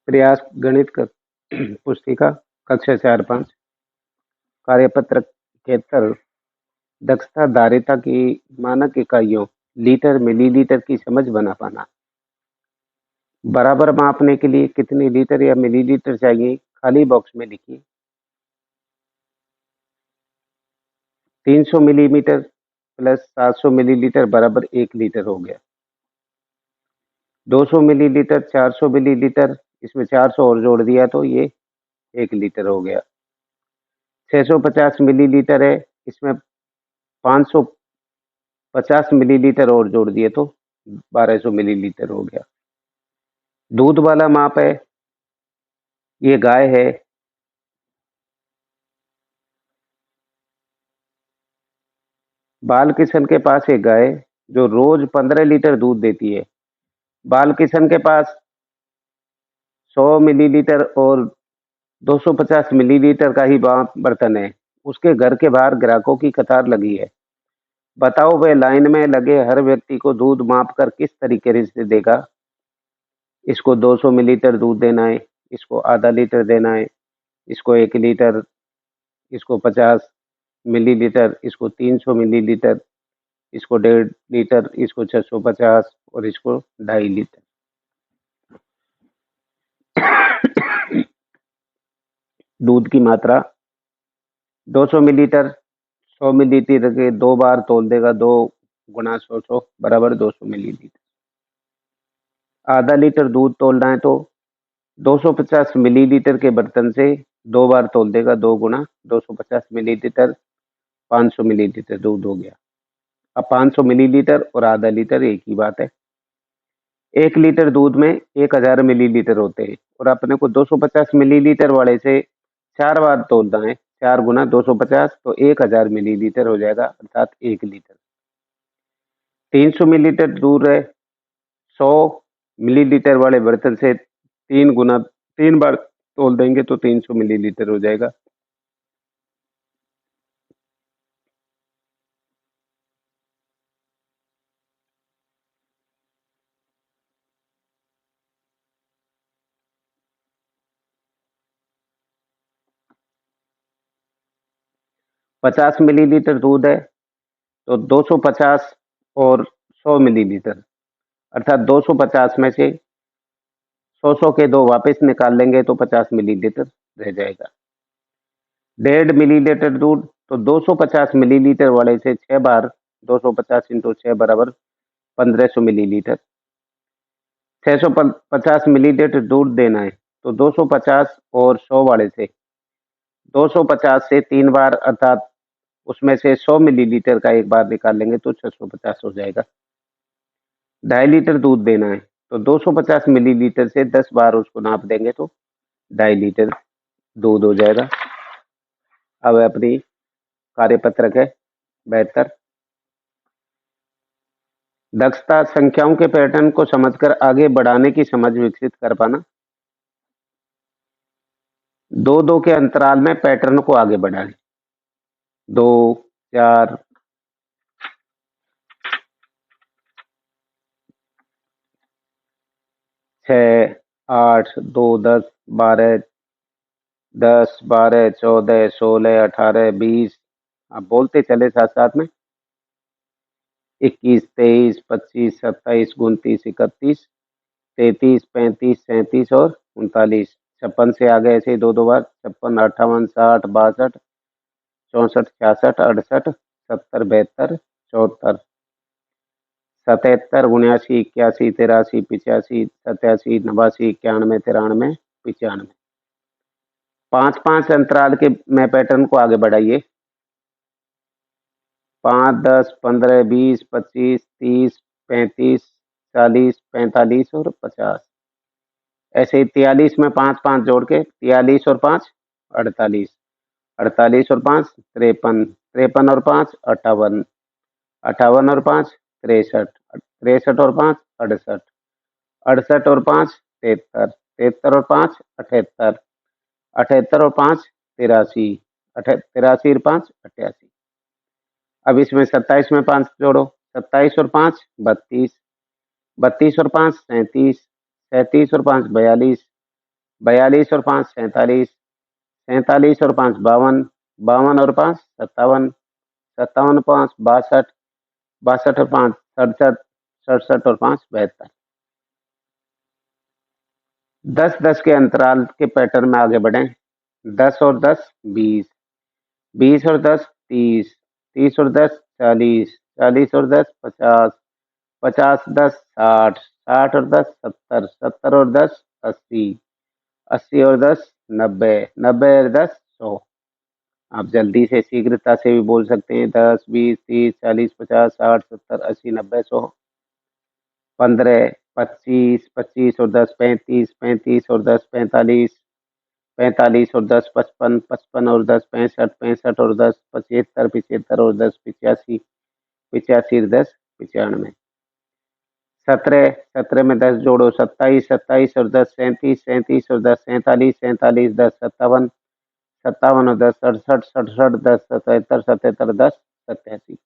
प्रयास गणित पुस्तिका कक्षा 4-5 कार्यपत्र 71 दक्षता धारिता की मानक इकाइयों लीटर मिलीलीटर की समझ बना पाना। बराबर मापने के लिए कितने लीटर या मिलीलीटर चाहिए, खाली बॉक्स में लिखिए। 300 मिलीमीटर प्लस 700 मिलीलीटर बराबर 1 लीटर हो गया। 200 मिलीलीटर 400 मिलीलीटर, इसमें 400 और जोड़ दिया तो ये 1 लीटर हो गया। 650 मिलीलीटर है, इसमें 550 मिलीलीटर और जोड़ दिए तो 1200 मिलीलीटर हो गया। दूध वाला माप है, ये गाय है। बालकिशन के पास एक गाय जो रोज 15 लीटर दूध देती है। बालकिशन के पास 100 मिलीलीटर और 250 मिलीलीटर का ही बर्तन है। उसके घर के बाहर ग्राहकों की कतार लगी है। बताओ वह लाइन में लगे हर व्यक्ति को दूध माप कर किस तरीके से देगा। इसको 200 मिलीलीटर दूध देना है, इसको आधा लीटर देना है, इसको 1 लीटर, इसको 50 मिलीलीटर, इसको 300 मिलीलीटर, इसको 1.5 लीटर, इसको 650 और इसको 2.5 लीटर। दूध की मात्रा 200 मिलीलीटर 100 मिलीलीटर के 2 बार तोल देगा। 2 गुना 100 बराबर 200 मिलीलीटर। आधा लीटर दूध तोलना है तो 250 मिलीलीटर के बर्तन से 2 बार तोल देगा। 2 गुना 250 मिलीलीटर 500 मिलीलीटर दूध हो गया। अब 500 मिलीलीटर और आधा लीटर एक ही बात है। 1 लीटर दूध में 1000 मिलीलीटर होते हैं और अपने को 250 मिलीलीटर वाले से 4 बार तोलना है। 4 गुना 250 तो 1000 मिलीलीटर हो जाएगा, अर्थात 1 लीटर। 300 मिलीलीटर दूध है, 100 मिलीलीटर वाले बर्तन से 3 बार तोल देंगे तो 300 मिलीलीटर हो जाएगा। पचास मिलीलीटर दूध है तो 250 और 100 मिलीलीटर, अर्थात 250 में से 100 के 2 वापस निकाल लेंगे तो 50 मिलीलीटर रह जाएगा। 1.5 मिलीलीटर दूध तो 250 मिलीलीटर वाले से 6 बार 250 इंटू 6 बराबर 1500 मिलीलीटर। 650 मिलीलीटर दूध देना है तो 250 और 100 वाले से 250 से 3 बार, अर्थात उसमें से 100 मिलीलीटर का एक बार निकाल लेंगे तो 650 हो जाएगा। 2.5 लीटर दूध देना है तो 250 मिलीलीटर से 10 बार उसको नाप देंगे तो 2.5 लीटर दूध हो जाएगा। अब अपनी कार्यपत्रक है 72। दक्षता संख्याओं के पैटर्न को समझकर आगे बढ़ाने की समझ विकसित कर पाना। 2-2 के अंतराल में पैटर्न को आगे बढ़ाएं। 2, 4, 6, 8, 2, 10, 12, 10, 12, 14, 16, 18, 20। आप बोलते चले साथ साथ में। 21, 23, 25, 27, 29, 31, 33, 35, 37 और 39। 56 से आ गए ऐसे 2-2 बार। 56, 58, 60, 62, 64, 66, 68, 70, 72, 74, 77, 79, 81, 83, 85, 87, 89, 91, 93, 95। 5-5 अंतराल के में पैटर्न को आगे बढ़ाइए। 5, 10, 15, 20, 25, 30, 35, 40, 45 और 50। ऐसे ही 43 में 5-5 जोड़ के 43 और 5 48, 48 और 5 53, 53 और 5 58, 58 और 5 63, 63 और 5 68, 68 और 5 73, 73 और 5 78, 78 और 5 83, 83 और 5 88। अब इसमें 27 में 5 जोड़ो। 27 और 5 32, 32 और 5 37, 37 और 5 42, 42 और 5 47, 47 और 5 52, 52 और 5 57, 57 5 62, 62 और 5 67, 67 और 5 72। 10-10 के अंतराल के पैटर्न में आगे बढ़ें। 10 और 10 20, 20 और 10 30, 30 और 10 40, 40 और 10 50, 50 10 60, 60 और 10 70, 70 और 10 80, 80 और 10 90, 90 और 10 100। आप जल्दी से शीघ्रता से भी बोल सकते हैं। 10 20 30 40 50 60 70 80 90 100। 15 25, 25 और 10 35, 35 और 10 45, 45 और 10 55, 55 और 10 65, 65 और 10 75, 75 और 10 85, 85 और 10 95। 17, 17 में 10 जोड़ो 27, 27 और 10 37, 37 और 10 47, 47 10 57, 57 और 10 67, 67 10 77, 77 10 87।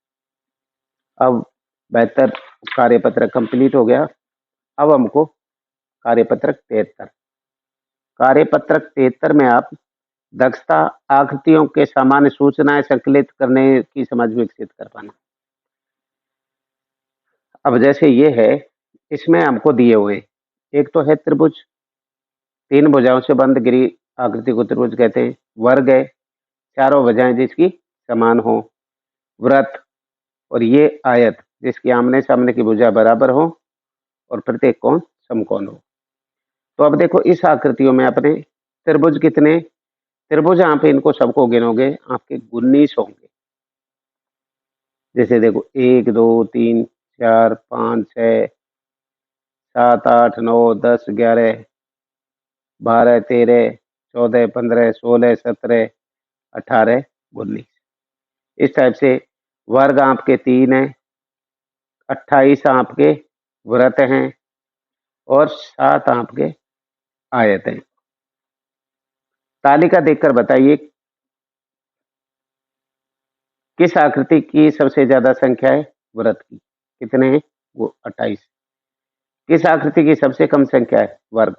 अब बेहतर कार्यपत्रक कंप्लीट हो गया। अब हमको कार्यपत्रक 73, कार्यपत्रक 73 में आप दक्षता आकृतियों के सामान्य सूचनाएं संकलित करने की समझ विकसित कर पाना। अब जैसे ये है, इसमें हमको दिए हुए एक तो है त्रिभुज, 3 भुजाओं से बंद गिरी आकृति को त्रिभुज कहते हैं। वर्ग है, चारों भुजाएं जिसकी समान हो। वृत्त और ये आयत जिसकी आमने सामने की भुजा बराबर हो और प्रत्येक कोण समकोण हो। तो अब देखो इस आकृतियों में अपने त्रिभुज कितने, त्रिभुज आप इनको सबको गिनोगे आपके 19 होंगे। जैसे देखो 1 2 3 4 5 6 7 8 9 10 11 12 13 14 15 16 17 18 19। इस टाइप से वर्ग आपके 3 है, 28 आपके वृत्त हैं और 7 आपके आयत हैं। तालिका देखकर बताइए किस आकृति की सबसे ज्यादा संख्या है वृत्त की। कितने हैं? वो 28। किस आकृति की सबसे कम संख्या है? वर्ग।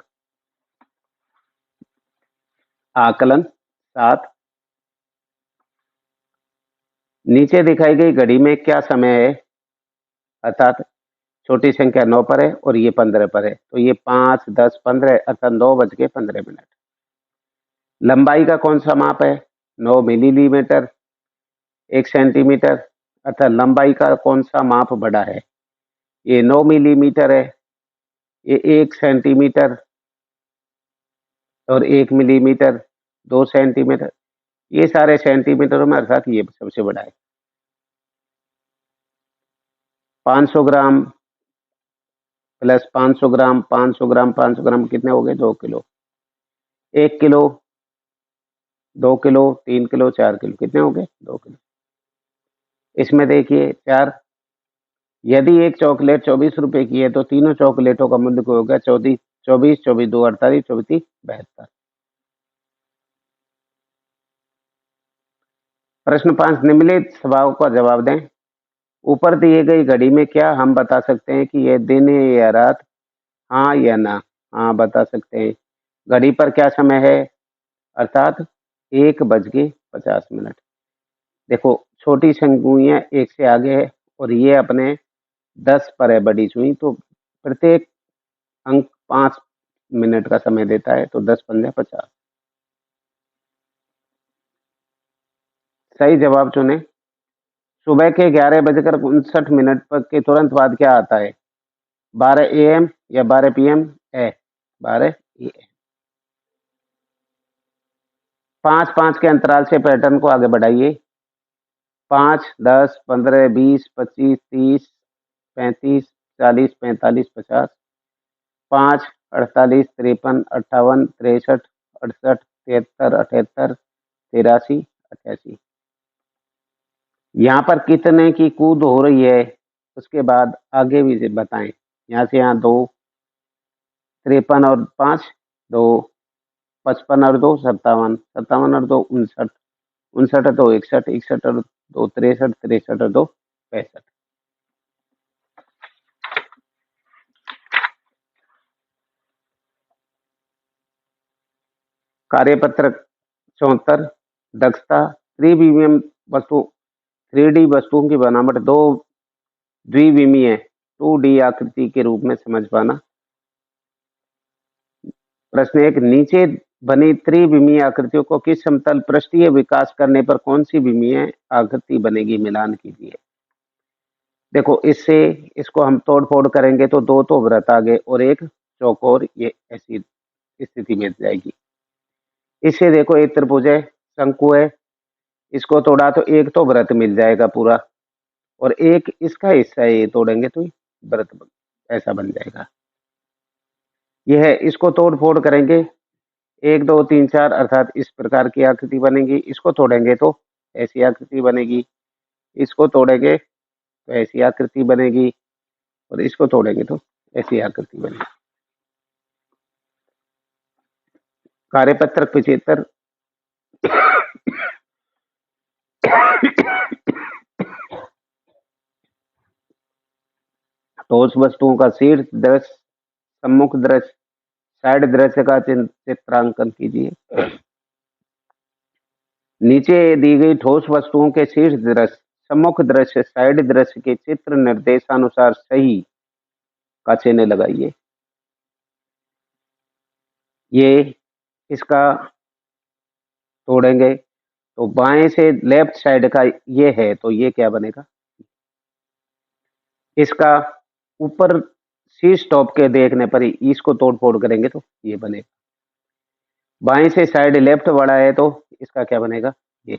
आकलन 7। नीचे दिखाई गई घड़ी में क्या समय है? अर्थात छोटी संख्या 9 पर है और ये 15 पर है, तो ये 5 10 15 अर्थात 9:15। लंबाई का कौन सा माप है? 9 मिलीमीटर। 1 सेंटीमीटर अर्थात लंबाई का कौन सा माप बड़ा है? ये 9 मिलीमीटर है, ये 1 सेंटीमीटर और 1 मिलीमीटर, 2 सेंटीमीटर, ये सारे सेंटीमीटरों में अर्थात ये सबसे बड़ा है। 500 ग्राम प्लस 500 ग्राम, 500 ग्राम 500 ग्राम कितने हो गए? 2 kilo. 1 kilo, 2 kilo, 3 kilo, 4 kilo, कितने हो गए? 2 किलो। इसमें देखिए 4, यदि एक चॉकलेट 24 रुपए की है तो तीनों चॉकलेटों का मूल्य क्या होगा? 24 24 24 2 48 24 3 72। प्रश्न 5 निम्नलिखित सवालों का जवाब दें। ऊपर दिए गई घड़ी में क्या हम बता सकते हैं कि यह दिन है या रात? हाँ या ना? हाँ बता सकते हैं। घड़ी पर क्या समय है? अर्थात 1:50। देखो छोटी संख्याएं 1 से आगे है और ये अपने 10 पर है बड़ी सुई, तो प्रत्येक अंक 5 मिनट का समय देता है, तो 10 पंजे 50। सही जवाब चुने। सुबह के 11:59 पर के तुरंत बाद क्या आता है? 12 AM या 12 PM? 12 AM। 5-5 के अंतराल से पैटर्न को आगे बढ़ाइए। 5 10 15 20 25 30 35 40 45 50। 5 48 53 58 63 68 73 78 83 88। यहाँ पर कितने की कूद हो रही है उसके बाद आगे भी बताएं। यहाँ से यहाँ 2, 53 और 5 2, 55 और 2 57, 57 और 2 59, 59 और 2 61, 61 और 2 63, 63 और 2 65। कार्यपत्रक 74, दक्षता, त्रिविमीय वस्तु 3D वस्तुओं की बनावट दो द्विविमीय 2D आकृति के रूप में समझ पाना। प्रश्न 1, नीचे बनी त्रिविमीय आकृतियों को किस समतल पृष्ठीय विकास करने पर कौन सी विमीय आकृति बनेगी, मिलान कीजिए। देखो, इससे इसको हम तोड़ फोड़ करेंगे तो दो तो वृत्त आगे और एक चौकोर, ये ऐसी स्थिति में जाएगी। इससे देखो, एक त्रिभुज है, शंकु है, इसको तोड़ा तो एक तो वृत्त मिल जाएगा पूरा और एक इसका हिस्सा है, ये तोड़ेंगे तो वृत्त ऐसा बन जाएगा। यह है, इसको तोड़ फोड़ करेंगे 1 2 3 4 अर्थात इस प्रकार की आकृति बनेगी। इसको तोड़ेंगे तो ऐसी आकृति बनेगी, इसको तोड़ेंगे तो ऐसी आकृति बनेगी और इसको तोड़ेंगे तो ऐसी आकृति बनेगी। कार्यपत्रक 75, ठोस वस्तुओं का शीर्ष दृश्य, सम्मुख दृश्य, साइड दृश्य का चित्रांकन कीजिए। नीचे दी गई ठोस वस्तुओं के शीर्ष दृश्य, सम्मुख दृश्य, साइड दृश्य के चित्र निर्देशानुसार सही का चिन्ह लगाइए। ये इसका तोड़ेंगे तो बाएं से लेफ्ट साइड का ये है तो ये क्या बनेगा, इसका ऊपर शीर्ष टॉप के देखने पर ही इसको तोड़ फोड़ करेंगे तो ये बनेगा। बाएं से साइड लेफ्ट वाला है तो इसका क्या बनेगा, ये।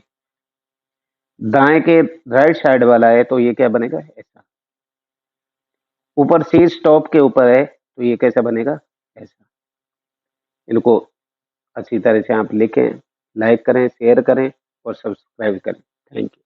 दाएं के राइट साइड वाला है तो ये क्या बनेगा, ऐसा। ऊपर शीर्ष टॉप के ऊपर है तो ये कैसा बनेगा, ऐसा। इनको अच्छी तरह से आप लिखें, लाइक करें, शेयर करें और सब्सक्राइब करें। Thank you.